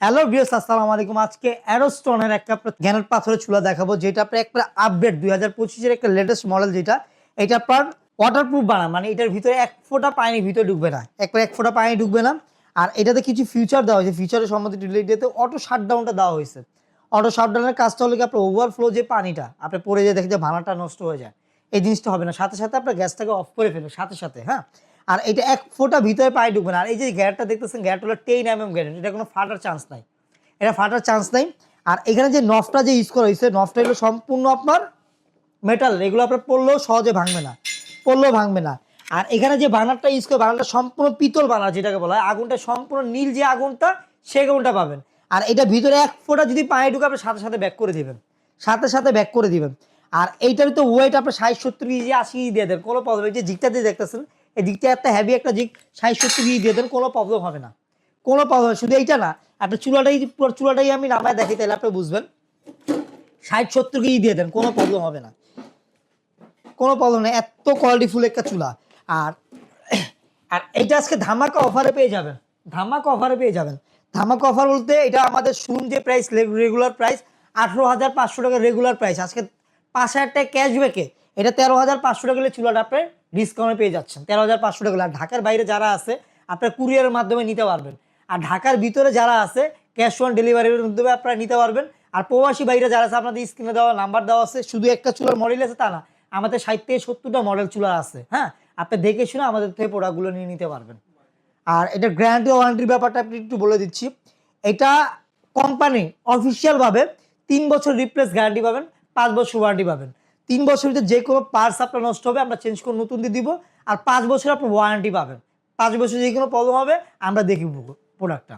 Hello viewers, আসসালামু আলাইকুম। আজকে অ্যারোস্টোনের একটা গ্রানাইট পাথরের চুলা দেখাবো, যেটা আপনার একটা আপডেট 2025 এর একটা লেটেস্ট মডেল। যেটা এটা আপনার ওয়াটারপ্রুফ বানা, মানে এটার ভিতরে এক ফোঁটা পানি ভিতরে ঢুকবে না, এক ফোঁটা পানি ঢুকবে না। আর এটাতে কিছু ফিচার দেওয়া হয়েছে, ফিচারের সম্বন্ধে ডিটেইলসে অটো শাটডাউনটা দেওয়া হয়েছে। অটো শাটডাউনের কাজটা হলো কি, আপনার ওভারফ্লো যে পানিটা আপনি পড়ে যায়, দেখে যে ভানাটা নষ্ট হয়ে যায়, এই জিনিসটা হবে না। সাথে সাথে আপনার গ্যাসটাকে অফ করে ফেলবে সাথে সাথে, হ্যাঁ। আর এটা এক ফোঁটা ভিতরে পানি ঢুকবে না। আর এই যে গ্যারটা দেখতেছেন, গ্যারটা হলো 10 mm গ্যারেন্টি, এটা কোনো ফাটার চান্স নাই, এটা ফাটার চান্স নাই। আর এখানে যে নফটা যে ইউজ করা হয়েছে, নফটা হলো সম্পূর্ণ আপনার মেটাল, এগুলো আপনার পড়লেও সহজে ভাঙবে না, পড়লেও ভাঙবে না। আর এখানে যে বার্নারটা ইউজ করে, বার্নারটা সম্পূর্ণ পিতল বার্নার, যেটাকে বলা হয় আগুনটা সম্পূর্ণ নীল, যে আগুনটা সে আগুনটা পাবেন। আর এটা ভিতরে এক ফোঁটা যদি পানি ঢুকে, আপনি সাথে সাথে ব্যাক করে দিবেন, সাথে সাথে ব্যাক করে দিবেন। আর এইটার তো ওয়েট আপনার 60-70 কেজি 80 দিয়ে দেন, কোনো প্রবলেম। এই যে জিগটা দিয়ে দেখতেছেন, এই দিকটা একটা হেভি একটা জিগ, 60-70 কেজি দিয়ে দেন, কোনো প্রবলেম হবে না, কোনো প্রবলেম। শুধু এইটা না, আপনি চুলাটাই আমি নামায় দেখি, তাহলে আপনি বুঝবেন। 60-70 কেজি দিয়ে দেন, কোনো প্রবলেম হবে না, কোনো প্রবলেম নেই। এত কোয়ালিটিফুল একটা চুলা। আর আর এটা আজকে ধামাকা অফারে পেয়ে যাবেন, ধামাকা অফারে পেয়ে যাবেন। ধামাকা অফার বলতে, এটা আমাদের শোরুম যে প্রাইস, রেগুলার প্রাইস 18,500 টাকা রেগুলার প্রাইস। আজকে 5,000 টাকা ক্যাশব্যাকে এটা 13,500 টাকা চুলাটা আপনি ডিসকাউন্টে পেয়ে যাচ্ছেন, 13,500 টাকা। আর ঢাকার বাইরে যারা আছে, আপনার কুরিয়ারের মাধ্যমে নিতে পারবেন। আর ঢাকার ভিতরে যারা আছে, ক্যাশ অন ডেলিভারির মাধ্যমে আপনারা নিতে পারবেন। আর প্রবাসী বাইরে যারা আছে, আপনাদের স্ক্রিনে দেওয়া নাম্বার দেওয়া আছে। শুধু একটা চুলার মডেল আছে তা না, আমাদের 60-70টা মডেল চুলা আছে, হ্যাঁ। আপনি দেখে শুনে আমাদের থেকে প্রোডাক্টগুলো নিয়ে নিতে পারবেন। আর এটা গ্যারান্টি ওয়ারেন্টির ব্যাপারটা আপনি একটু বলে দিচ্ছি। এটা কোম্পানি অফিসিয়ালভাবে 3 বছর রিপ্লেস গ্যারান্টি পাবেন, 5 বছর ওয়ারেন্টি পাবেন। 3 বছর ভিতরে যে কোনো পার্টস আপনার নষ্ট হবে, আমরা চেঞ্জ করে নতুন দিয়ে দিব। আর 5 বছর আপনি ওয়ারেন্টি পাবেন, 5 বছর যে কোনো প্রবলেম হবে আমরা দেখি প্রোডাক্টটা।